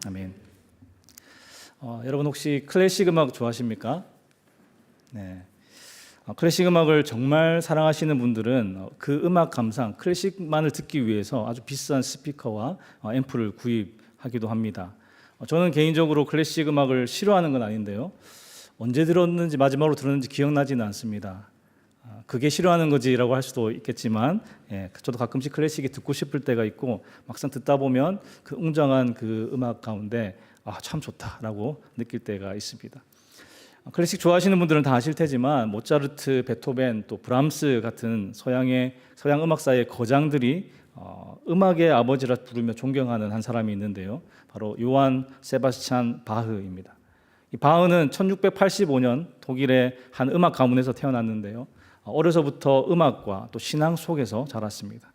아멘. 여러분 혹시 클래식 음악 좋아하십니까? 네. 클래식 음악을 정말 사랑하시는 분들은 그 음악 감상, 클래식만을 듣기 위해서 아주 비싼 스피커와 앰프를 구입하기도 합니다. 저는 개인적으로 클래식 음악을 싫어하는 건 아닌데요. 언제 들었는지 마지막으로 들었는지 기억나지는 않습니다. 그게 싫어하는 거지라고 할 수도 있겠지만, 저도 가끔씩 클래식이 듣고 싶을 때가 있고 막상 듣다 보면 그 웅장한 그 음악 가운데 참 좋다라고 느낄 때가 있습니다. 클래식 좋아하시는 분들은 다 아실 테지만 모차르트, 베토벤, 또 브람스 같은 서양 음악사의 거장들이 음악의 아버지라 부르며 존경하는 한 사람이 있는데요. 바로 요한 세바스찬 바흐입니다. 이 바흐는 1685년 독일의 한 음악 가문에서 태어났는데요. 어려서부터 음악과 또 신앙 속에서 자랐습니다.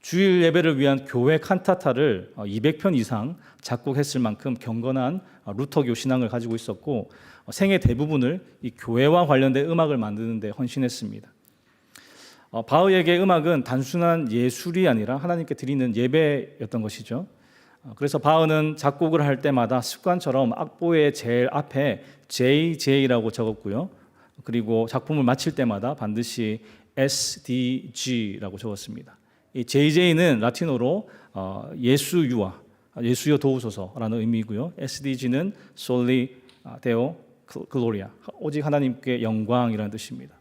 주일 예배를 위한 교회 칸타타를 200편 이상 작곡했을 만큼 경건한 루터교 신앙을 가지고 있었고 생애 대부분을 이 교회와 관련된 음악을 만드는 데 헌신했습니다. 바흐에게 음악은 단순한 예술이 아니라 하나님께 드리는 예배였던 것이죠. 그래서 바흐는 작곡을 할 때마다 습관처럼 악보의 제일 앞에 JJ라고 적었고요. 그리고 작품을 마칠 때마다 반드시 SDG라고 적었습니다. 이 JJ는 라틴어로 예수여 도우소서라는 의미고요. SDG는 Soli Deo Gloria, 오직 하나님께 영광이라는 뜻입니다.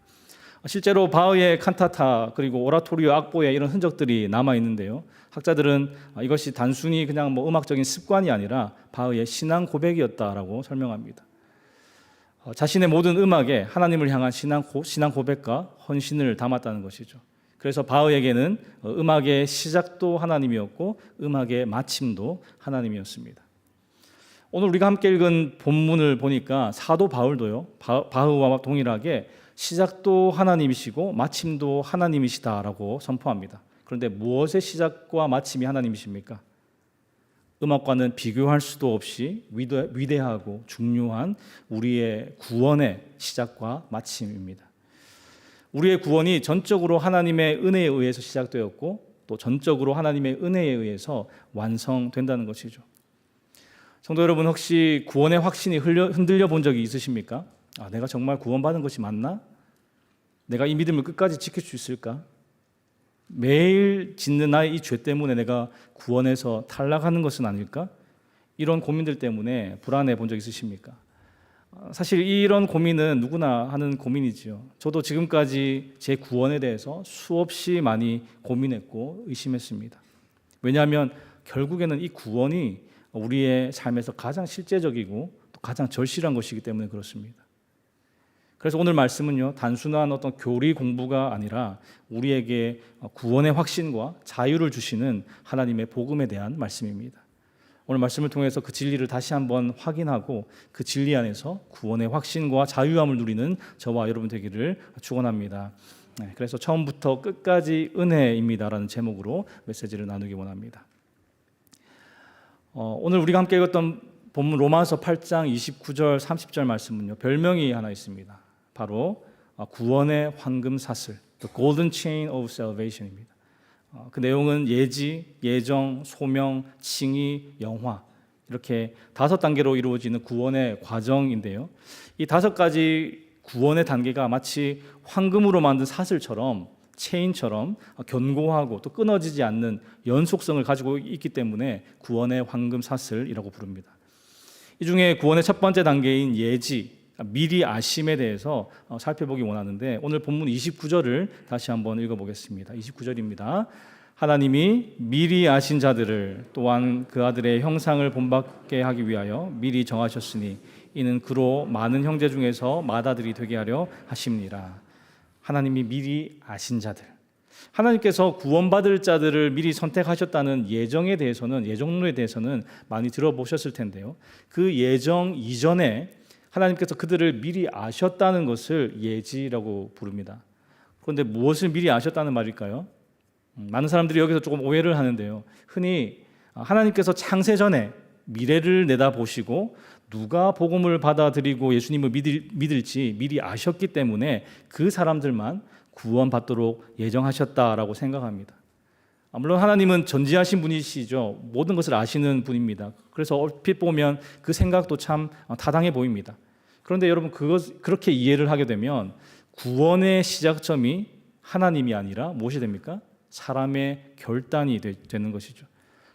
실제로 바흐의 칸타타 그리고 오라토리오 악보에 이런 흔적들이 남아 있는데요. 학자들은 이것이 단순히 그냥 음악적인 습관이 아니라 바흐의 신앙 고백이었다라고 설명합니다. 자신의 모든 음악에 하나님을 향한 신앙 고백과 헌신을 담았다는 것이죠. 그래서 바흐에게는 음악의 시작도 하나님이었고 음악의 마침도 하나님이었습니다. 오늘 우리가 함께 읽은 본문을 보니까 사도 바울도요, 바흐와 동일하게 시작도 하나님이시고 마침도 하나님이시다라고 선포합니다. 그런데 무엇의 시작과 마침이 하나님이십니까? 음악과는 비교할 수도 없이 위대하고 중요한 우리의 구원의 시작과 마침입니다. 우리의 구원이 전적으로 하나님의 은혜에 의해서 시작되었고 또 전적으로 하나님의 은혜에 의해서 완성된다는 것이죠. 성도 여러분, 혹시 구원의 확신이 흔들려 본 적이 있으십니까? 내가 정말 구원받은 것이 맞나? 내가 이 믿음을 끝까지 지킬 수 있을까? 매일 짓는 나의 이 죄 때문에 내가 구원에서 탈락하는 것은 아닐까? 이런 고민들 때문에 불안해 본 적 있으십니까? 사실 이런 고민은 누구나 하는 고민이지요. 저도 지금까지 제 구원에 대해서 수없이 많이 고민했고 의심했습니다. 왜냐하면 결국에는 이 구원이 우리의 삶에서 가장 실제적이고 또 가장 절실한 것이기 때문에 그렇습니다. 그래서 오늘 말씀은요, 단순한 어떤 교리 공부가 아니라 우리에게 구원의 확신과 자유를 주시는 하나님의 복음에 대한 말씀입니다. 오늘 말씀을 통해서 그 진리를 다시 한번 확인하고 그 진리 안에서 구원의 확신과 자유함을 누리는 저와 여러분 되기를 축원합니다. 그래서 처음부터 끝까지 은혜입니다라는 제목으로 메시지를 나누기 원합니다. 오늘 우리가 함께 읽었던 본문 로마서 8장 29절 30절 말씀은요, 별명이 하나 있습니다. 바로 구원의 황금 사슬, The Golden Chain of Salvation입니다. 그 내용은 예지, 예정, 소명, 칭의, 영화 이렇게 5단계로 이루어지는 구원의 과정인데요. 이 5가지 구원의 단계가 마치 황금으로 만든 사슬처럼 체인처럼 견고하고 또 끊어지지 않는 연속성을 가지고 있기 때문에 구원의 황금 사슬이라고 부릅니다. 이 중에 구원의 첫 번째 단계인 예지, 미리 아심에 대해서 살펴보기 원하는데 오늘 본문 29절을 다시 한번 읽어보겠습니다. 29절입니다. 하나님이 미리 아신 자들을 또한 그 아들의 형상을 본받게 하기 위하여 미리 정하셨으니 이는 그로 많은 형제 중에서 맏아들이 되게 하려 하심니라. 하나님이 미리 아신 자들, 하나님께서 구원받을 자들을 미리 선택하셨다는 예정에 대해서는, 예정론에 대해서는 많이 들어보셨을 텐데요. 그 예정 이전에 하나님께서 그들을 미리 아셨다는 것을 예지라고 부릅니다. 그런데 무엇을 미리 아셨다는 말일까요? 많은 사람들이 여기서 조금 오해를 하는데요. 흔히 하나님께서 창세 전에 미래를 내다보시고 누가 복음을 받아들이고 예수님을 믿을지 미리 아셨기 때문에 그 사람들만 구원받도록 예정하셨다라고 생각합니다. 물론 하나님은 전지하신 분이시죠. 모든 것을 아시는 분입니다. 그래서 얼핏 보면 그 생각도 참 타당해 보입니다. 그런데 여러분 그렇게 이해를 하게 되면 구원의 시작점이 하나님이 아니라 무엇이 됩니까? 사람의 결단이 되는 것이죠.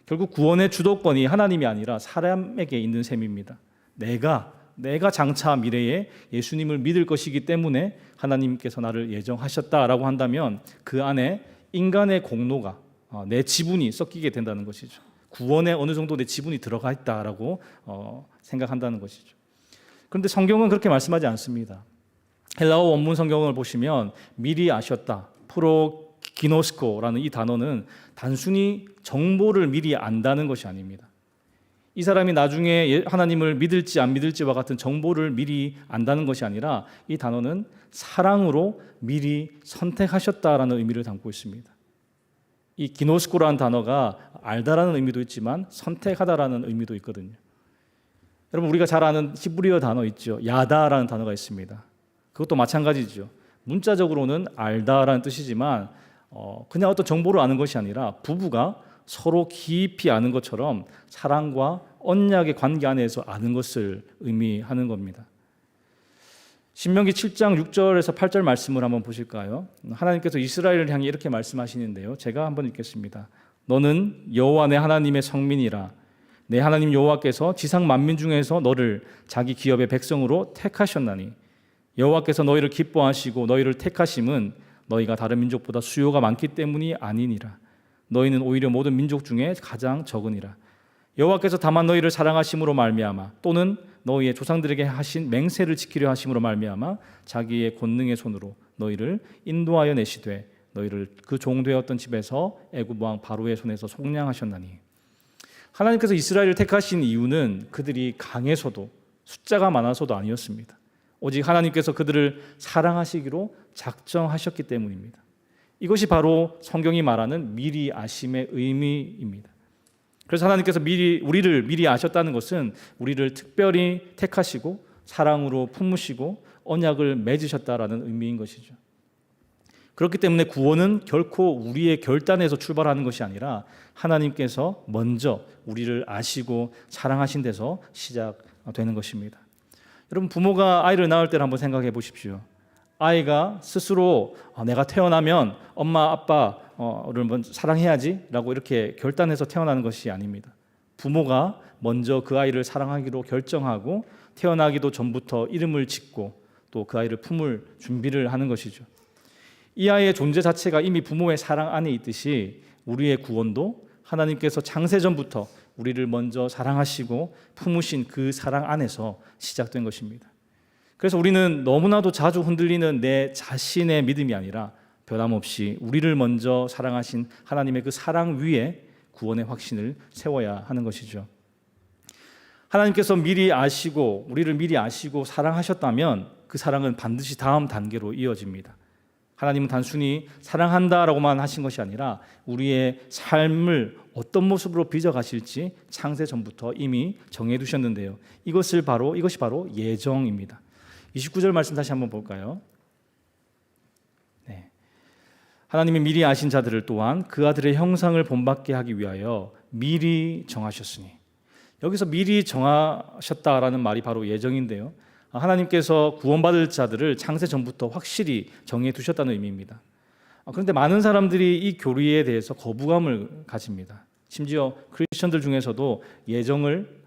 결국 구원의 주도권이 하나님이 아니라 사람에게 있는 셈입니다. 내가 장차 미래에 예수님을 믿을 것이기 때문에 하나님께서 나를 예정하셨다라고 한다면 그 안에 인간의 공로가 내 지분이 섞이게 된다는 것이죠. 구원에 어느 정도 내 지분이 들어가 있다라고 생각한다는 것이죠. 그런데 성경은 그렇게 말씀하지 않습니다. 헬라어 원문 성경을 보시면 미리 아셨다, 프로기노스코라는 이 단어는 단순히 정보를 미리 안다는 것이 아닙니다. 이 사람이 나중에 하나님을 믿을지 안 믿을지와 같은 정보를 미리 안다는 것이 아니라 이 단어는 사랑으로 미리 선택하셨다라는 의미를 담고 있습니다. 이 기노스코라는 단어가 알다라는 의미도 있지만 선택하다라는 의미도 있거든요. 여러분 우리가 잘 아는 히브리어 단어 있죠. 야다라는 단어가 있습니다. 그것도 마찬가지죠. 문자적으로는 알다라는 뜻이지만 그냥 어떤 정보를 아는 것이 아니라 부부가 서로 깊이 아는 것처럼 사랑과 언약의 관계 안에서 아는 것을 의미하는 겁니다. 신명기 7장 6절에서 8절 말씀을 한번 보실까요? 하나님께서 이스라엘을 향해 이렇게 말씀하시는데요. 제가 한번 읽겠습니다. 너는 여호와 내 하나님의 성민이라. 내 하나님 여호와께서 지상 만민 중에서 너를 자기 기업의 백성으로 택하셨나니 여호와께서 너희를 기뻐하시고 너희를 택하심은 너희가 다른 민족보다 수요가 많기 때문이 아니니라. 너희는 오히려 모든 민족 중에 가장 적으니라. 여호와께서 다만 너희를 사랑하심으로 말미암아 또는 너희의 조상들에게 하신 맹세를 지키려 하심으로 말미암아 자기의 권능의 손으로 너희를 인도하여 내시되 너희를 그 종되었던 집에서 애굽 왕 바로의 손에서 속량하셨나니. 하나님께서 이스라엘을 택하신 이유는 그들이 강해서도 숫자가 많아서도 아니었습니다. 오직 하나님께서 그들을 사랑하시기로 작정하셨기 때문입니다. 이것이 바로 성경이 말하는 미리 아심의 의미입니다. 그래서 하나님께서 우리를 미리 아셨다는 것은 우리를 특별히 택하시고 사랑으로 품으시고 언약을 맺으셨다라는 의미인 것이죠. 그렇기 때문에 구원은 결코 우리의 결단에서 출발하는 것이 아니라 하나님께서 먼저 우리를 아시고 사랑하신 데서 시작되는 것입니다. 여러분 부모가 아이를 낳을 때를 한번 생각해 보십시오. 아이가 스스로 내가 태어나면 엄마 아빠를 먼저 사랑해야지 라고 이렇게 결단해서 태어나는 것이 아닙니다. 부모가 먼저 그 아이를 사랑하기로 결정하고 태어나기도 전부터 이름을 짓고 또 그 아이를 품을 준비를 하는 것이죠. 이 아이의 존재 자체가 이미 부모의 사랑 안에 있듯이 우리의 구원도 하나님께서 창세전부터 우리를 먼저 사랑하시고 품으신 그 사랑 안에서 시작된 것입니다. 그래서 우리는 너무나도 자주 흔들리는 내 자신의 믿음이 아니라 변함없이 우리를 먼저 사랑하신 하나님의 그 사랑 위에 구원의 확신을 세워야 하는 것이죠. 하나님께서 미리 아시고 우리를 미리 아시고 사랑하셨다면 그 사랑은 반드시 다음 단계로 이어집니다. 하나님은 단순히 사랑한다라고만 하신 것이 아니라 우리의 삶을 어떤 모습으로 빚어가실지 창세 전부터 이미 정해두셨는데요. 이것이 바로 예정입니다. 29절 말씀 다시 한번 볼까요? 네. 하나님이 미리 아신 자들을 또한 그 아들의 형상을 본받게 하기 위하여 미리 정하셨으니. 여기서 미리 정하셨다라는 말이 바로 예정인데요. 하나님께서 구원받을 자들을 창세 전부터 확실히 정해 두셨다는 의미입니다. 그런데 많은 사람들이 이 교리에 대해서 거부감을 가집니다. 심지어 크리스천들 중에서도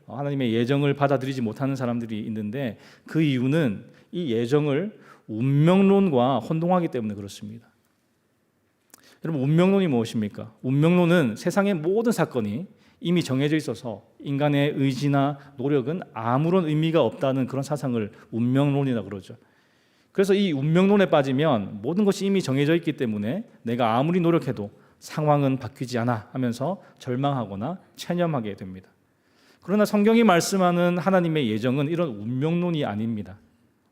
하나님의 예정을 받아들이지 못하는 사람들이 있는데 그 이유는 이 예정을 운명론과 혼동하기 때문에 그렇습니다. 여러분 운명론이 무엇입니까? 운명론은 세상의 모든 사건이 이미 정해져 있어서 인간의 의지나 노력은 아무런 의미가 없다는 그런 사상을 운명론이라고 그러죠. 그래서 이 운명론에 빠지면 모든 것이 이미 정해져 있기 때문에 내가 아무리 노력해도 상황은 바뀌지 않아 하면서 절망하거나 체념하게 됩니다. 그러나 성경이 말씀하는 하나님의 예정은 이런 운명론이 아닙니다.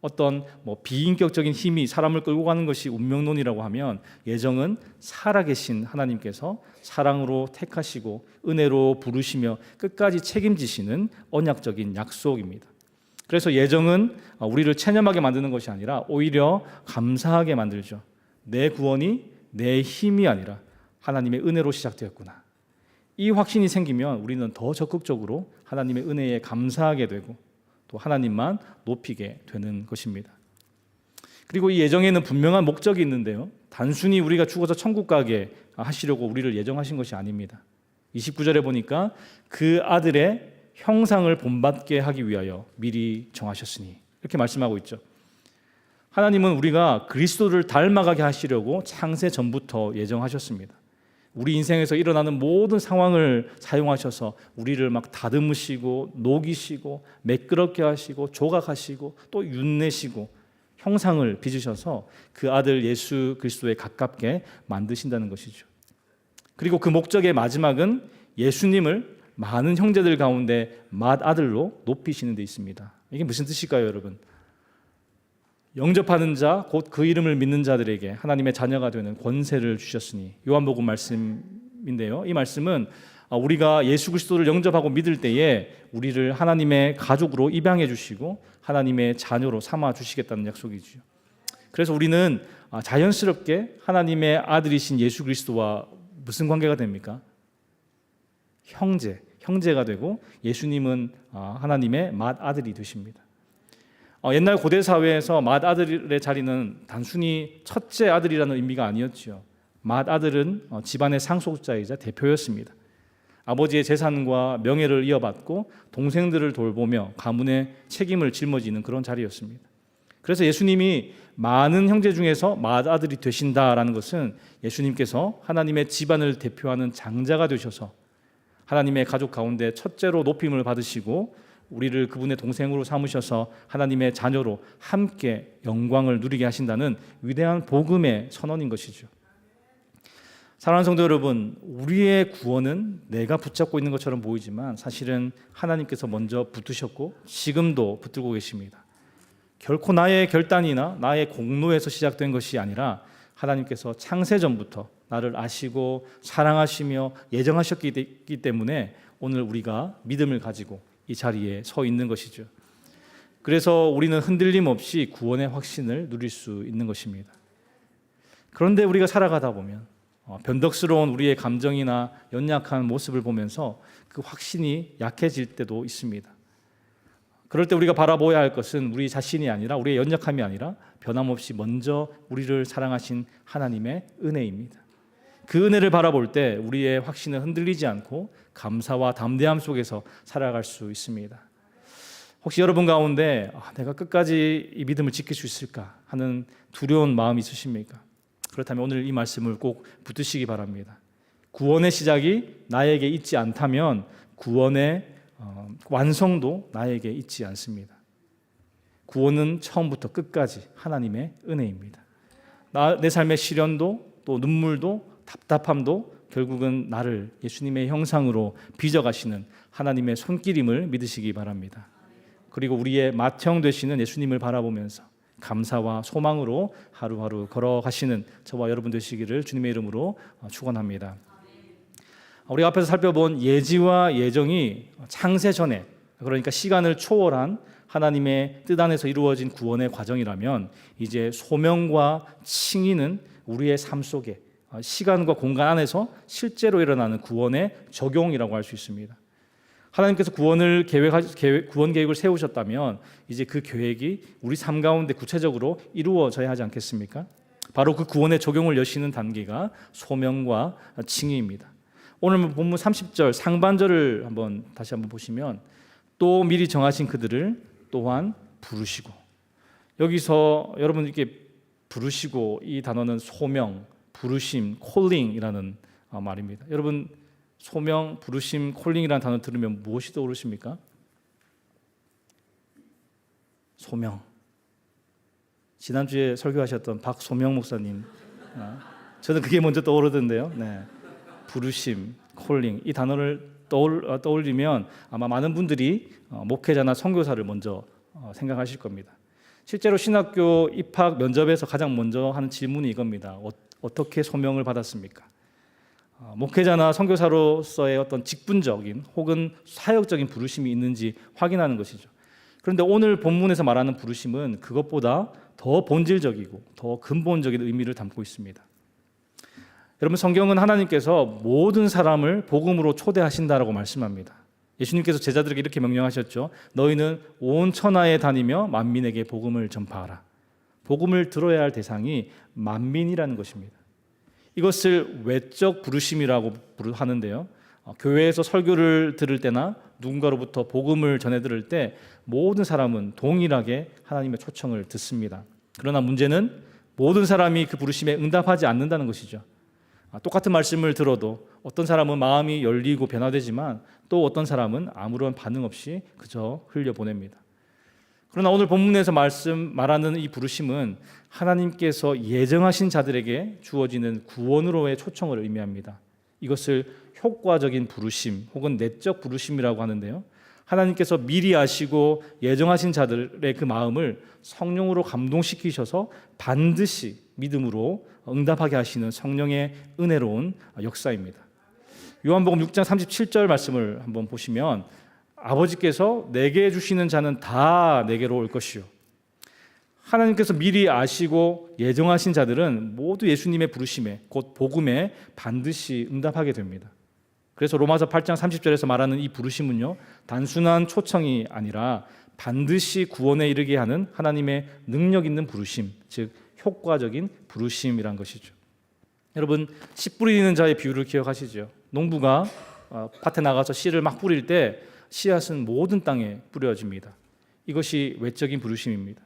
어떤 비인격적인 힘이 사람을 끌고 가는 것이 운명론이라고 하면 예정은 살아계신 하나님께서 사랑으로 택하시고 은혜로 부르시며 끝까지 책임지시는 언약적인 약속입니다. 그래서 예정은 우리를 체념하게 만드는 것이 아니라 오히려 감사하게 만들죠. 내 구원이 내 힘이 아니라 하나님의 은혜로 시작되었구나. 이 확신이 생기면 우리는 더 적극적으로 하나님의 은혜에 감사하게 되고 또 하나님만 높이게 되는 것입니다. 그리고 이 예정에는 분명한 목적이 있는데요, 단순히 우리가 죽어서 천국 가게 하시려고 우리를 예정하신 것이 아닙니다. 29절에 보니까 그 아들의 형상을 본받게 하기 위하여 미리 정하셨으니, 이렇게 말씀하고 있죠. 하나님은 우리가 그리스도를 닮아가게 하시려고 창세 전부터 예정하셨습니다. 우리 인생에서 일어나는 모든 상황을 사용하셔서 우리를 막 다듬으시고 녹이시고 매끄럽게 하시고 조각하시고 또 윤내시고 형상을 빚으셔서 그 아들 예수 그리스도에 가깝게 만드신다는 것이죠. 그리고 그 목적의 마지막은 예수님을 많은 형제들 가운데 맏아들로 높이시는 데 있습니다. 이게 무슨 뜻일까요, 여러분? 영접하는 자, 곧 그 이름을 믿는 자들에게 하나님의 자녀가 되는 권세를 주셨으니, 요한복음 말씀인데요, 이 말씀은 우리가 예수 그리스도를 영접하고 믿을 때에 우리를 하나님의 가족으로 입양해 주시고 하나님의 자녀로 삼아 주시겠다는 약속이죠. 그래서 우리는 자연스럽게 하나님의 아들이신 예수 그리스도와 무슨 관계가 됩니까? 형제가 되고 예수님은 하나님의 맏아들이 되십니다. 옛날 고대 사회에서 맏아들의 자리는 단순히 첫째 아들이라는 의미가 아니었죠. 맏아들은 집안의 상속자이자 대표였습니다. 아버지의 재산과 명예를 이어받고 동생들을 돌보며 가문의 책임을 짊어지는 그런 자리였습니다. 그래서 예수님이 많은 형제 중에서 맏아들이 되신다라는 것은 예수님께서 하나님의 집안을 대표하는 장자가 되셔서 하나님의 가족 가운데 첫째로 높임을 받으시고 우리를 그분의 동생으로 삼으셔서 하나님의 자녀로 함께 영광을 누리게 하신다는 위대한 복음의 선언인 것이죠. 사랑하는 성도 여러분, 우리의 구원은 내가 붙잡고 있는 것처럼 보이지만 사실은 하나님께서 먼저 붙드셨고 지금도 붙들고 계십니다. 결코 나의 결단이나 나의 공로에서 시작된 것이 아니라 하나님께서 창세전부터 나를 아시고 사랑하시며 예정하셨기 때문에 오늘 우리가 믿음을 가지고 이 자리에 서 있는 것이죠. 그래서 우리는 흔들림 없이 구원의 확신을 누릴 수 있는 것입니다. 그런데 우리가 살아가다 보면 변덕스러운 우리의 감정이나 연약한 모습을 보면서 그 확신이 약해질 때도 있습니다. 그럴 때 우리가 바라보아야 할 것은 우리 자신이 아니라 우리의 연약함이 아니라 변함없이 먼저 우리를 사랑하신 하나님의 은혜입니다. 그 은혜를 바라볼 때 우리의 확신은 흔들리지 않고 감사와 담대함 속에서 살아갈 수 있습니다. 혹시 여러분 가운데 내가 끝까지 이 믿음을 지킬 수 있을까 하는 두려운 마음이 있으십니까? 그렇다면 오늘 이 말씀을 꼭 붙드시기 바랍니다. 구원의 시작이 나에게 있지 않다면 구원의 완성도 나에게 있지 않습니다. 구원은 처음부터 끝까지 하나님의 은혜입니다. 내 삶의 시련도 또 눈물도 답답함도 결국은 나를 예수님의 형상으로 빚어가시는 하나님의 손길임을 믿으시기 바랍니다. 그리고 우리의 맏형 되시는 예수님을 바라보면서 감사와 소망으로 하루하루 걸어가시는 저와 여러분 되시기를 주님의 이름으로 축원합니다. 우리가 앞에서 살펴본 예지와 예정이 창세 전에, 그러니까 시간을 초월한 하나님의 뜻 안에서 이루어진 구원의 과정이라면 이제 소명과 칭의는 우리의 삶 속에 시간과 공간 안에서 실제로 일어나는 구원의 적용이라고 할 수 있습니다. 하나님께서 구원 계획을 세우셨다면 이제 그 계획이 우리 삶 가운데 구체적으로 이루어져야 하지 않겠습니까? 바로 그 구원의 적용을 여시는 단계가 소명과 칭의입니다. 오늘 본문 30절 상반절을 다시 한번 보시면 또 미리 정하신 그들을 또한 부르시고, 여기서 여러분 이렇게 부르시고 이 단어는 소명, 부르심, 콜링이라는 말입니다. 여러분 소명, 부르심, 콜링이라는 단어 들으면 무엇이 떠오르십니까? 소명. 지난주에 설교하셨던 박소명 목사님, 저는 그게 먼저 떠오르던데요. 네. 부르심, 콜링, 이 단어를 떠올리면 아마 많은 분들이 목회자나 선교사를 먼저 생각하실 겁니다. 실제로 신학교 입학 면접에서 가장 먼저 하는 질문이 이겁니다. 어떻게 소명을 받았습니까? 목회자나 선교사로서의 어떤 직분적인 혹은 사역적인 부르심이 있는지 확인하는 것이죠. 그런데 오늘 본문에서 말하는 부르심은 그것보다 더 본질적이고 더 근본적인 의미를 담고 있습니다. 여러분, 성경은 하나님께서 모든 사람을 복음으로 초대하신다라고 말씀합니다. 예수님께서 제자들에게 이렇게 명령하셨죠. 너희는 온 천하에 다니며 만민에게 복음을 전파하라. 복음을 들어야 할 대상이 만민이라는 것입니다. 이것을 외적 부르심이라고 하는데요. 교회에서 설교를 들을 때나 누군가로부터 복음을 전해 들을 때 모든 사람은 동일하게 하나님의 초청을 듣습니다. 그러나 문제는 모든 사람이 그 부르심에 응답하지 않는다는 것이죠. 똑같은 말씀을 들어도 어떤 사람은 마음이 열리고 변화되지만 또 어떤 사람은 아무런 반응 없이 그저 흘려보냅니다. 그러나 오늘 본문에서 말하는 이 부르심은 하나님께서 예정하신 자들에게 주어지는 구원으로의 초청을 의미합니다. 이것을 효과적인 부르심 혹은 내적 부르심이라고 하는데요. 하나님께서 미리 아시고 예정하신 자들의 그 마음을 성령으로 감동시키셔서 반드시 믿음으로 응답하게 하시는 성령의 은혜로운 역사입니다. 요한복음 6장 37절 말씀을 한번 보시면 아버지께서 내게 주시는 자는 다 내게로 올 것이요. 하나님께서 미리 아시고 예정하신 자들은 모두 예수님의 부르심에 곧 복음에 반드시 응답하게 됩니다. 그래서 로마서 8장 30절에서 말하는 이 부르심은요, 단순한 초청이 아니라 반드시 구원에 이르게 하는 하나님의 능력 있는 부르심, 즉 효과적인 부르심이란 것이죠. 여러분, 씨 뿌리는 자의 비유를 기억하시죠? 농부가 밭에 나가서 씨를 막 뿌릴 때 씨앗은 모든 땅에 뿌려집니다. 이것이 외적인 부르심입니다.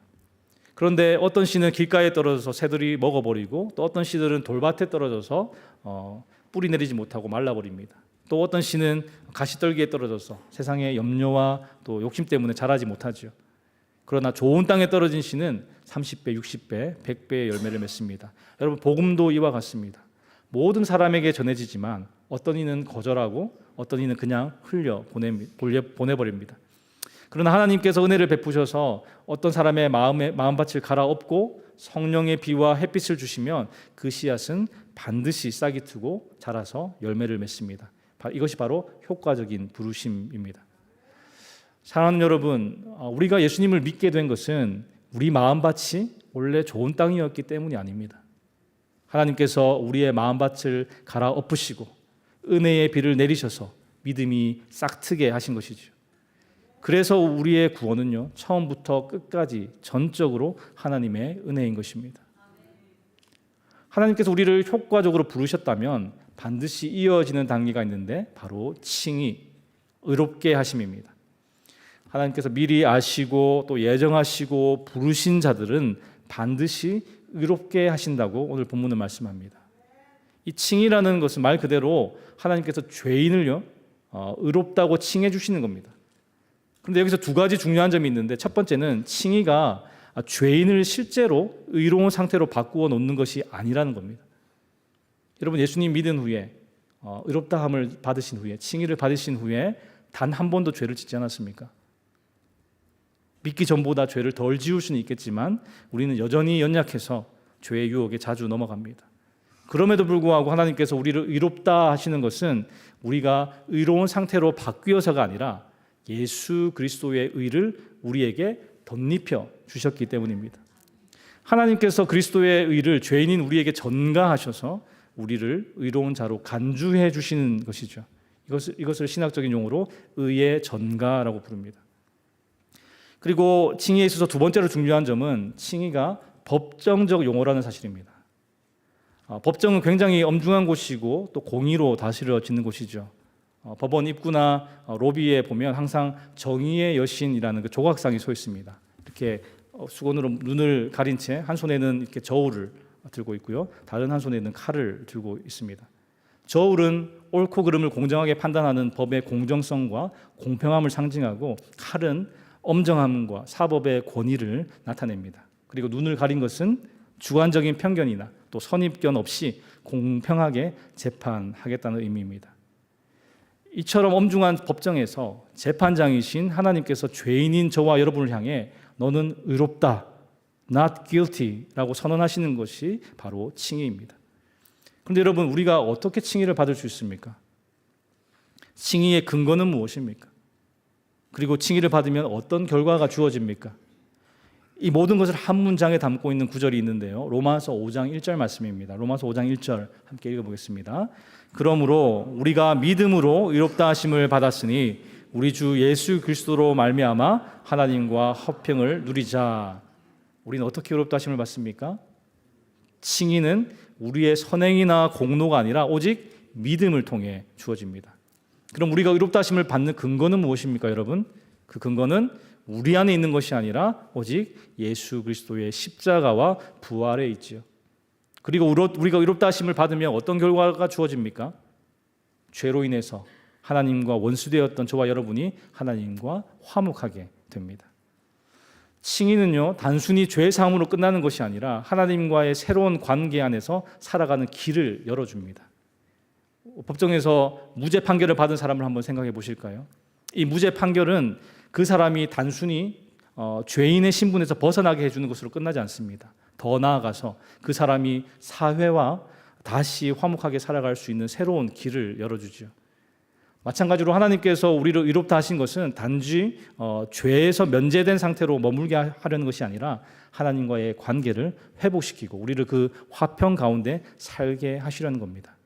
그런데 어떤 씨는 길가에 떨어져서 새들이 먹어버리고 또 어떤 씨들은 돌밭에 떨어져서 뿌리 내리지 못하고 말라버립니다. 또 어떤 씨는 가시떨기에 떨어져서 세상의 염려와 또 욕심 때문에 자라지 못하죠. 그러나 좋은 땅에 떨어진 씨는 30배, 60배, 100배의 열매를 맺습니다. 여러분, 복음도 이와 같습니다. 모든 사람에게 전해지지만 어떤 이는 거절하고 어떤 이는 그냥 흘려 보내버립니다. 그러나 하나님께서 은혜를 베푸셔서 어떤 사람의 마음밭을 갈아엎고 성령의 비와 햇빛을 주시면 그 씨앗은 반드시 싹이 트고 자라서 열매를 맺습니다. 이것이 바로 효과적인 부르심입니다. 사랑하는 여러분, 우리가 예수님을 믿게 된 것은 우리 마음밭이 원래 좋은 땅이었기 때문이 아닙니다. 하나님께서 우리의 마음밭을 갈아엎으시고 은혜의 비를 내리셔서 믿음이 싹트게 하신 것이죠. 그래서 우리의 구원은요, 처음부터 끝까지 전적으로 하나님의 은혜인 것입니다. 하나님께서 우리를 효과적으로 부르셨다면 반드시 이어지는 단계가 있는데 바로 칭의, 의롭게 하심입니다. 하나님께서 미리 아시고 또 예정하시고 부르신 자들은 반드시 의롭게 하신다고 오늘 본문은 말씀합니다. 이 칭의라는 것은 말 그대로 하나님께서 죄인을요, 의롭다고 칭해 주시는 겁니다. 그런데 여기서 두 가지 중요한 점이 있는데, 첫 번째는 칭의가 죄인을 실제로 의로운 상태로 바꾸어 놓는 것이 아니라는 겁니다. 여러분, 예수님 믿은 후에 의롭다함을 받으신 후에 칭의를 받으신 후에 단 한 번도 죄를 짓지 않았습니까? 믿기 전보다 죄를 덜 지을 수는 있겠지만 우리는 여전히 연약해서 죄의 유혹에 자주 넘어갑니다. 그럼에도 불구하고 하나님께서 우리를 의롭다 하시는 것은 우리가 의로운 상태로 바뀌어서가 아니라 예수 그리스도의 의를 우리에게 덧입혀 주셨기 때문입니다. 하나님께서 그리스도의 의를 죄인인 우리에게 전가하셔서 우리를 의로운 자로 간주해 주시는 것이죠. 이것을 신학적인 용어로 의의 전가라고 부릅니다. 그리고 칭의에 있어서 두 번째로 중요한 점은 칭의가 법정적 용어라는 사실입니다. 법정은 굉장히 엄중한 곳이고 또 공의로 다스려지는 곳이죠. 법원 입구나 로비에 보면 항상 정의의 여신이라는 그 조각상이 서 있습니다. 이렇게 수건으로 눈을 가린 채 한 손에는 이렇게 저울을 들고 있고요, 다른 한 손에는 칼을 들고 있습니다. 저울은 옳고 그름을 공정하게 판단하는 법의 공정성과 공평함을 상징하고, 칼은 엄정함과 사법의 권위를 나타냅니다. 그리고 눈을 가린 것은 주관적인 편견이나 또 선입견 없이 공평하게 재판하겠다는 의미입니다. 이처럼 엄중한 법정에서 재판장이신 하나님께서 죄인인 저와 여러분을 향해 너는 의롭다, not guilty라고 선언하시는 것이 바로 칭의입니다. 그런데 여러분, 우리가 어떻게 칭의를 받을 수 있습니까? 칭의의 근거는 무엇입니까? 그리고 칭의를 받으면 어떤 결과가 주어집니까? 이 모든 것을 한 문장에 담고 있는 구절이 있는데요. 로마서 5장 1절 말씀입니다. 로마서 5장 1절 함께 읽어보겠습니다. 그러므로 우리가 믿음으로 의롭다 하심을 받았으니 우리 주 예수 그리스도로 말미암아 하나님과 화평을 누리자. 우리는 어떻게 의롭다 하심을 받습니까? 칭의는 우리의 선행이나 공로가 아니라 오직 믿음을 통해 주어집니다. 그럼 우리가 의롭다 하심을 받는 근거는 무엇입니까, 여러분? 그 근거는 우리 안에 있는 것이 아니라 오직 예수 그리스도의 십자가와 부활에 있지요. 그리고 우리가 의롭다 하심을 받으면 어떤 결과가 주어집니까? 죄로 인해서 하나님과 원수되었던 저와 여러분이 하나님과 화목하게 됩니다. 칭의는요, 단순히 죄 사함으로 끝나는 것이 아니라 하나님과의 새로운 관계 안에서 살아가는 길을 열어줍니다. 법정에서 무죄 판결을 받은 사람을 한번 생각해 보실까요? 이 무죄 판결은 그 사람이 단순히 죄인의 신분에서 벗어나게 해주는 것으로 끝나지 않습니다. 더 나아가서 그 사람이 사회와 다시 화목하게 살아갈 수 있는 새로운 길을 열어주죠. 마찬가지로 하나님께서 우리를 의롭다 하신 것은 단지 죄에서 면제된 상태로 머물게 하려는 것이 아니라 하나님과의 관계를 회복시키고 우리를 그 화평 가운데 살게 하시려는 겁니다.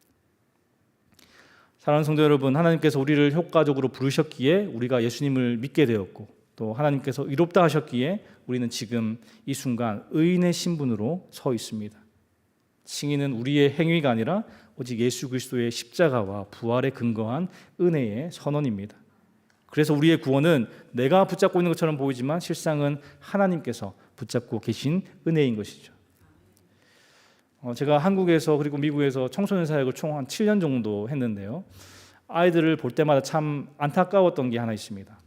사랑하는 성도 여러분, 하나님께서 우리를 효과적으로 부르셨기에 우리가 예수님을 믿게 되었고 또 하나님께서 의롭다 하셨기에 우리는 지금 이 순간 의인의 신분으로 서 있습니다. 칭의는 우리의 행위가 아니라 오직 예수 그리스도의 십자가와 부활에 근거한 은혜의 선언입니다. 그래서 우리의 구원은 내가 붙잡고 있는 것처럼 보이지만 실상은 하나님께서 붙잡고 계신 은혜인 것이죠. 제가 한국에서 그리고 미국에서 청소년 사역을 총 한 7년 정도 했는데요. 아이들을 볼 때마다 참 안타까웠던 게 하나 있습니다.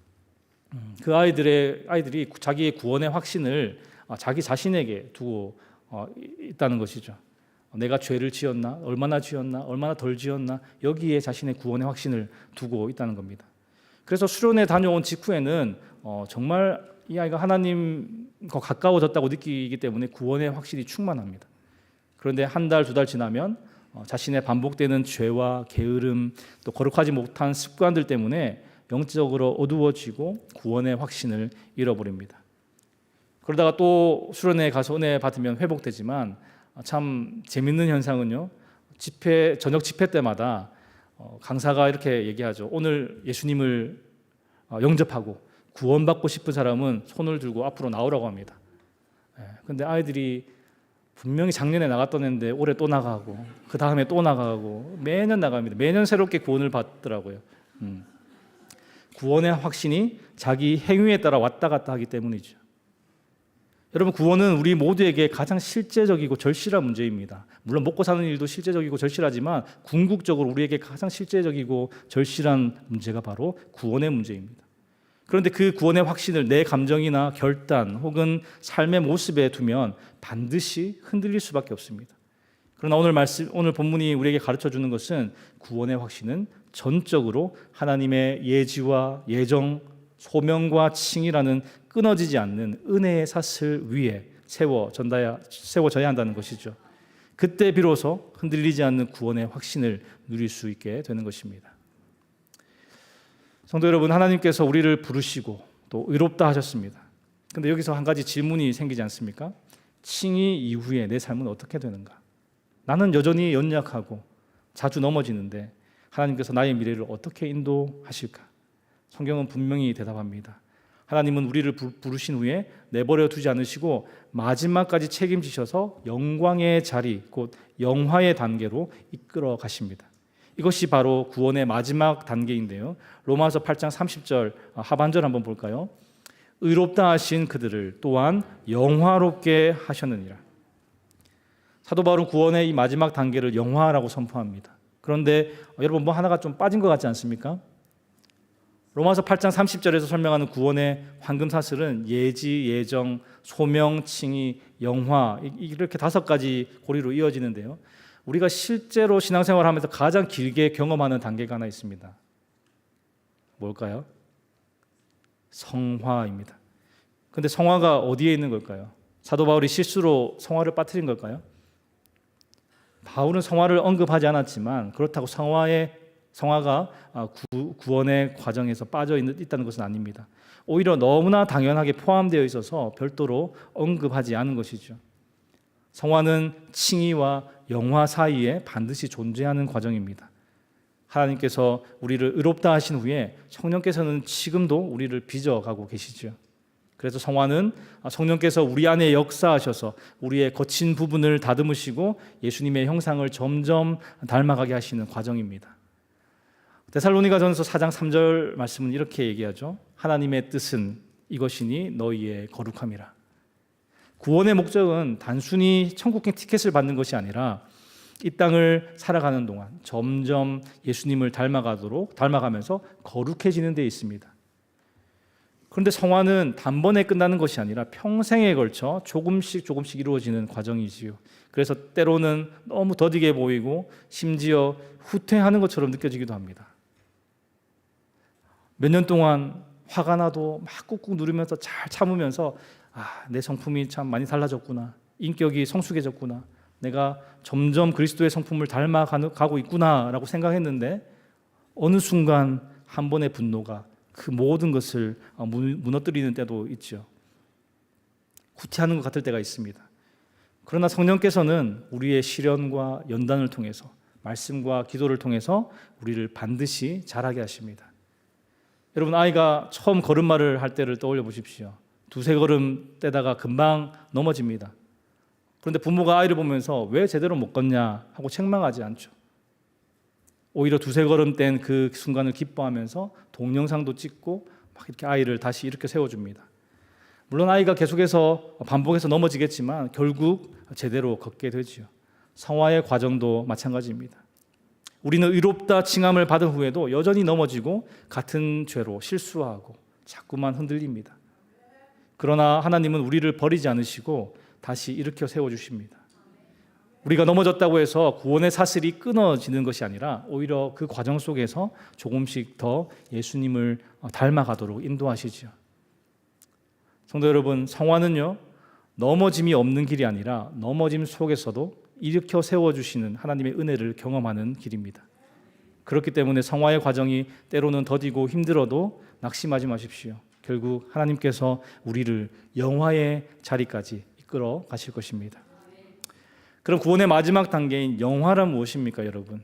그 아이들이 자기의 구원의 확신을 자기 자신에게 두고 있다는 것이죠. 내가 죄를 지었나, 얼마나 지었나, 얼마나 덜 지었나, 여기에 자신의 구원의 확신을 두고 있다는 겁니다. 그래서 수련회 다녀온 직후에는 정말 이 아이가 하나님과 가까워졌다고 느끼기 때문에 구원의 확신이 충만합니다. 그런데 한 달, 두 달 지나면 자신의 반복되는 죄와 게으름, 또 거룩하지 못한 습관들 때문에 영적으로 어두워지고 구원의 확신을 잃어버립니다. 그러다가 또 수련회에 가서 은혜 받으면 회복되지만 참 재밌는 현상은요, 저녁 집회 때마다 강사가 이렇게 얘기하죠. 오늘 예수님을 영접하고 구원받고 싶은 사람은 손을 들고 앞으로 나오라고 합니다. 그런데 아이들이 분명히 작년에 나갔던 애인데 올해 또 나가고 그 다음에 또 나가고 매년 나갑니다. 매년 새롭게 구원을 받더라고요. 구원의 확신이 자기 행위에 따라 왔다 갔다 하기 때문이죠. 여러분, 구원은 우리 모두에게 가장 실제적이고 절실한 문제입니다. 물론 먹고 사는 일도 실제적이고 절실하지만 궁극적으로 우리에게 가장 실제적이고 절실한 문제가 바로 구원의 문제입니다. 그런데 그 구원의 확신을 내 감정이나 결단 혹은 삶의 모습에 두면 반드시 흔들릴 수밖에 없습니다. 그러나 오늘 본문이 우리에게 가르쳐주는 것은 구원의 확신은 전적으로 하나님의 예지와 예정, 소명과 칭의라는 끊어지지 않는 은혜의 사슬 위에 세워져야 한다는 것이죠. 그때 비로소 흔들리지 않는 구원의 확신을 누릴 수 있게 되는 것입니다. 성도 여러분, 하나님께서 우리를 부르시고 또 의롭다 하셨습니다. 그런데 여기서 한 가지 질문이 생기지 않습니까? 칭의 이후에 내 삶은 어떻게 되는가? 나는 여전히 연약하고 자주 넘어지는데 하나님께서 나의 미래를 어떻게 인도하실까? 성경은 분명히 대답합니다. 하나님은 우리를 부르신 후에 내버려 두지 않으시고 마지막까지 책임지셔서 영광의 자리, 곧 영화의 단계로 이끌어 가십니다. 이것이 바로 구원의 마지막 단계인데요. 로마서 8장 30절 하반절 한번 볼까요? 의롭다 하신 그들을 또한 영화롭게 하셨느니라. 사도 바울은 구원의 이 마지막 단계를 영화라고 선포합니다. 그런데 여러분, 뭐 하나가 좀 빠진 것 같지 않습니까? 로마서 8장 30절에서 설명하는 구원의 황금사슬은 예지, 예정, 소명, 칭의, 영화, 이렇게 5가지 고리로 이어지는데요. 우리가 실제로 신앙생활을 하면서 가장 길게 경험하는 단계가 하나 있습니다. 뭘까요? 성화입니다. 그런데 성화가 어디에 있는 걸까요? 사도 바울이 실수로 성화를 빠뜨린 걸까요? 바울은 성화를 언급하지 않았지만 그렇다고 성화의 성화가 구원의 과정에서 빠져 있다는 것은 아닙니다. 오히려 너무나 당연하게 포함되어 있어서 별도로 언급하지 않은 것이죠. 성화는 칭의와 영화 사이에 반드시 존재하는 과정입니다. 하나님께서 우리를 의롭다 하신 후에 성령께서는 지금도 우리를 빚어가고 계시죠. 그래서 성화는 성령께서 우리 안에 역사하셔서 우리의 거친 부분을 다듬으시고 예수님의 형상을 점점 닮아가게 하시는 과정입니다. 데살로니가전서 4장 3절 말씀은 이렇게 얘기하죠. 하나님의 뜻은 이것이니 너희의 거룩함이라. 구원의 목적은 단순히 천국행 티켓을 받는 것이 아니라 이 땅을 살아가는 동안 점점 예수님을 닮아가면서 거룩해지는 데 있습니다. 그런데 성화는 단번에 끝나는 것이 아니라 평생에 걸쳐 조금씩 이루어지는 과정이지요. 그래서 때로는 너무 더디게 보이고 심지어 후퇴하는 것처럼 느껴지기도 합니다. 몇 년 동안 화가 나도 막 꾹꾹 누르면서 잘 참으면서 내 성품이 참 많이 달라졌구나, 인격이 성숙해졌구나, 내가 점점 그리스도의 성품을 닮아가고 있구나라고 생각했는데 어느 순간 한 번의 분노가 그 모든 것을 무너뜨리는 때도 있죠. 후퇴하는 것 같을 때가 있습니다. 그러나 성령께서는 우리의 시련과 연단을 통해서 말씀과 기도를 통해서 우리를 반드시 자라게 하십니다. 여러분, 아이가 처음 걸음마를 할 때를 떠올려 보십시오. 두세 걸음 떼다가 금방 넘어집니다. 그런데 부모가 아이를 보면서 왜 제대로 못 걷냐 하고 책망하지 않죠. 오히려 두세 걸음 뗀 그 순간을 기뻐하면서 동영상도 찍고 막 이렇게 아이를 다시 이렇게 세워줍니다. 물론 아이가 계속해서 반복해서 넘어지겠지만 결국 제대로 걷게 되지요. 성화의 과정도 마찬가지입니다. 우리는 의롭다 칭함을 받은 후에도 여전히 넘어지고 같은 죄로 실수하고 자꾸만 흔들립니다. 그러나 하나님은 우리를 버리지 않으시고 다시 일으켜 세워주십니다. 우리가 넘어졌다고 해서 구원의 사슬이 끊어지는 것이 아니라 오히려 그 과정 속에서 조금씩 더 예수님을 닮아가도록 인도하시죠. 성도 여러분, 성화는요, 넘어짐이 없는 길이 아니라 넘어짐 속에서도 일으켜 세워주시는 하나님의 은혜를 경험하는 길입니다. 그렇기 때문에 성화의 과정이 때로는 더디고 힘들어도 낙심하지 마십시오. 결국 하나님께서 우리를 영화의 자리까지 이끌어 가실 것입니다. 그럼 구원의 마지막 단계인 영화란 무엇입니까, 여러분?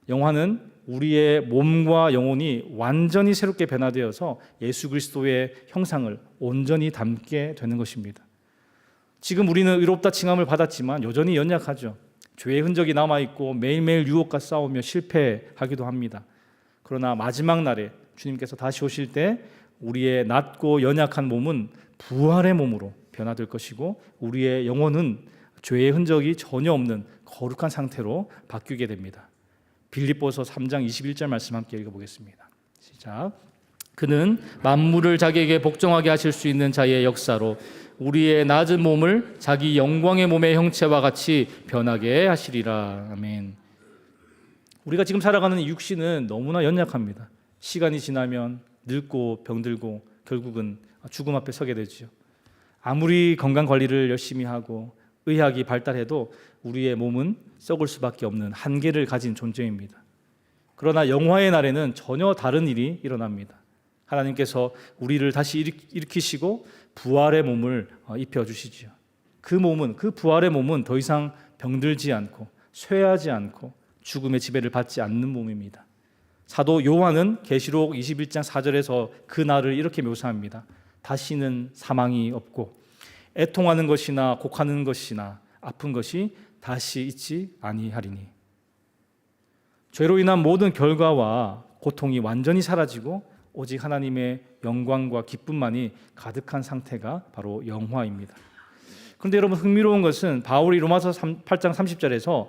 영화는 우리의 몸과 영혼이 완전히 새롭게 변화되어서 예수 그리스도의 형상을 온전히 담게 되는 것입니다. 지금 우리는 의롭다 칭함을 받았지만 여전히 연약하죠. 죄의 흔적이 남아있고 매일매일 유혹과 싸우며 실패하기도 합니다. 그러나 마지막 날에 주님께서 다시 오실 때 우리의 낮고 연약한 몸은 부활의 몸으로 변화될 것이고 우리의 영혼은 죄의 흔적이 전혀 없는 거룩한 상태로 바뀌게 됩니다. 빌립보서 3장 21절 말씀 함께 읽어보겠습니다. 시작. 그는 만물을 자기에게 복종하게 하실 수 있는 자의 역사로 우리의 낮은 몸을 자기 영광의 몸의 형체와 같이 변하게 하시리라. 아멘. 우리가 지금 살아가는 이 육신은 너무나 연약합니다. 시간이 지나면 늙고 병들고 결국은 죽음 앞에 서게 되죠. 아무리 건강 관리를 열심히 하고 의학이 발달해도 우리의 몸은 썩을 수밖에 없는 한계를 가진 존재입니다. 그러나 영화의 날에는 전혀 다른 일이 일어납니다. 하나님께서 우리를 다시 일으키시고 부활의 몸을 입혀주시죠. 그 몸은, 그 부활의 몸은 더 이상 병들지 않고 쇠하지 않고 죽음의 지배를 받지 않는 몸입니다. 사도 요한은 계시록 21장 4절에서 그 날을 이렇게 묘사합니다. 다시는 사망이 없고 애통하는 것이나 곡하는 것이나 아픈 것이 다시 있지 아니하리니. 죄로 인한 모든 결과와 고통이 완전히 사라지고 오직 하나님의 영광과 기쁨만이 가득한 상태가 바로 영화입니다. 그런데 여러분, 흥미로운 것은 바울이 로마서 8장 30절에서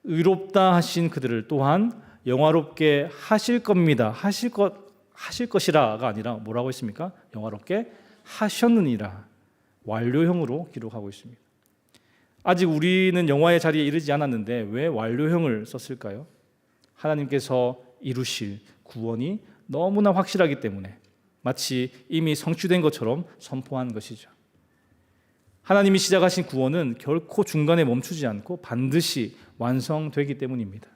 의롭다 하신 그들을 또한 영화롭게 하실 겁니다. 하실 것이라가 아니라 뭐라고 했습니까? 영화롭게 하셨느니라. 완료형으로 기록하고 있습니다. 아직 우리는 영화의 자리에 이르지 않았는데 왜 완료형을 썼을까요? 하나님께서 이루실 구원이 너무나 확실하기 때문에 마치 이미 성취된 것처럼 선포한 것이죠. 하나님이 시작하신 구원은 결코 중간에 멈추지 않고 반드시 완성되기 때문입니다.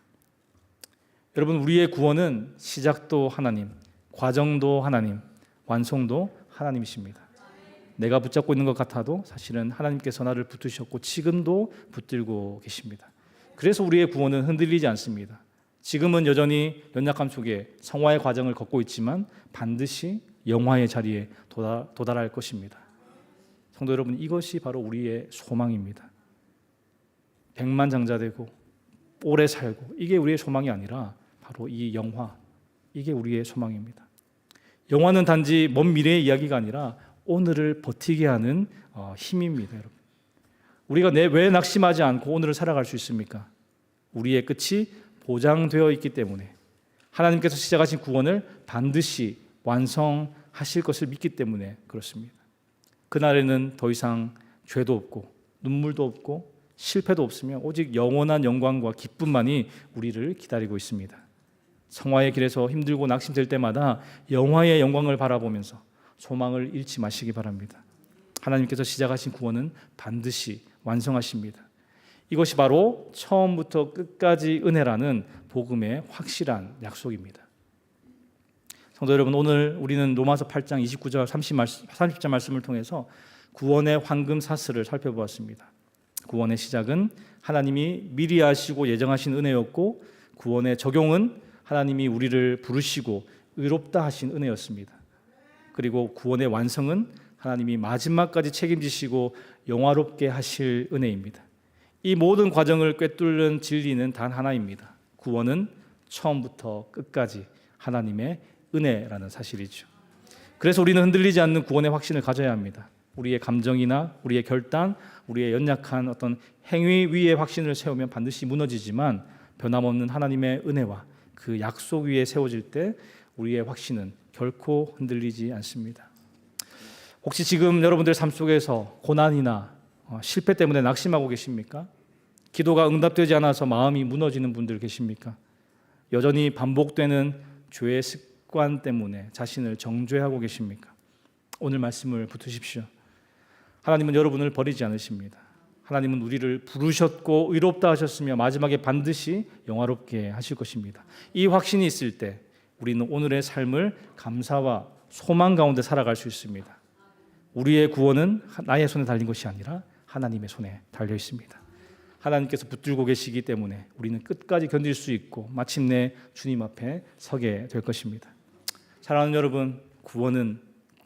여러분, 우리의 구원은 시작도 하나님, 과정도 하나님, 완성도 하나님이십니다. 내가 붙잡고 있는 것 같아도 사실은 하나님께서 나를 붙드셨고 지금도 붙들고 계십니다. 그래서 우리의 구원은 흔들리지 않습니다. 지금은 여전히 연약함 속에 성화의 과정을 걷고 있지만 반드시 영화의 자리에 도달할 것입니다. 성도 여러분, 이것이 바로 우리의 소망입니다. 백만장자되고 오래 살고, 이게 우리의 소망이 아니라 바로 이 영화, 이게 우리의 소망입니다. 영화는 단지 먼 미래의 이야기가 아니라 오늘을 버티게 하는 힘입니다. 여러분, 우리가 왜 낙심하지 않고 오늘을 살아갈 수 있습니까? 우리의 끝이 보장되어 있기 때문에, 하나님께서 시작하신 구원을 반드시 완성하실 것을 믿기 때문에 그렇습니다. 그날에는 더 이상 죄도 없고 눈물도 없고 실패도 없으며 오직 영원한 영광과 기쁨만이 우리를 기다리고 있습니다. 성화의 길에서 힘들고 낙심될 때마다 영화의 영광을 바라보면서 소망을 잃지 마시기 바랍니다. 하나님께서 시작하신 구원은 반드시 완성하십니다. 이것이 바로 처음부터 끝까지 은혜라는 복음의 확실한 약속입니다. 성도 여러분, 오늘 우리는 로마서 8장 29절 30절 말씀을 통해서 구원의 황금 사슬을 살펴보았습니다. 구원의 시작은 하나님이 미리 아시고 예정하신 은혜였고, 구원의 적용은 하나님이 우리를 부르시고 의롭다 하신 은혜였습니다. 그리고 구원의 완성은 하나님이 마지막까지 책임지시고 영화롭게 하실 은혜입니다. 이 모든 과정을 꿰뚫는 진리는 단 하나입니다. 구원은 처음부터 끝까지 하나님의 은혜라는 사실이죠. 그래서 우리는 흔들리지 않는 구원의 확신을 가져야 합니다. 우리의 감정이나 우리의 결단, 우리의 연약한 어떤 행위 위에 확신을 세우면 반드시 무너지지만, 변함없는 하나님의 은혜와 그 약속 위에 세워질 때 우리의 확신은 결코 흔들리지 않습니다. 혹시 지금 여러분들 삶 속에서 고난이나 실패 때문에 낙심하고 계십니까? 기도가 응답되지 않아서 마음이 무너지는 분들 계십니까? 여전히 반복되는 죄의 습관 때문에 자신을 정죄하고 계십니까? 오늘 말씀을 붙으십시오. 하나님은 여러분을 버리지 않으십니다. 하나님은 우리를 부르셨고 의롭다 하셨으며 마지막에 반드시 영화롭게 하실 것입니다. 이 확신이 있을 때 우리는 오늘의 삶을 감사와 소망 가운데 살아갈 수 있습니다. 우리의 구원은 나의 손에 달린 것이 아니라 하나님의 손에 달려 있습니다. 하나님께서 붙들고 계시기 때문에 우리는 끝까지 견딜 수 있고 마침내 주님 앞에 서게 될 것입니다. 사랑하는 여러분, 구원은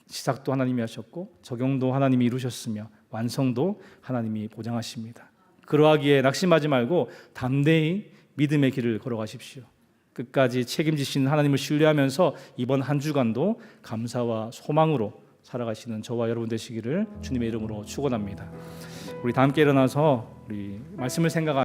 시작도 하나님이 하셨고 적용도 하나님이 이루셨으며 완성도 하나님이 보장하십니다. 그러하기에 낙심하지 말고 담대히 믿음의 길을 걸어가십시오. 끝까지 책임지시는 하나님을 신뢰하면서 이번 한 주간도 감사와 소망으로 살아가시는 저와 여러분 되시기를 주님의 이름으로 축원합니다. 우리 다 함께 일어나서 우리 말씀을 생각하며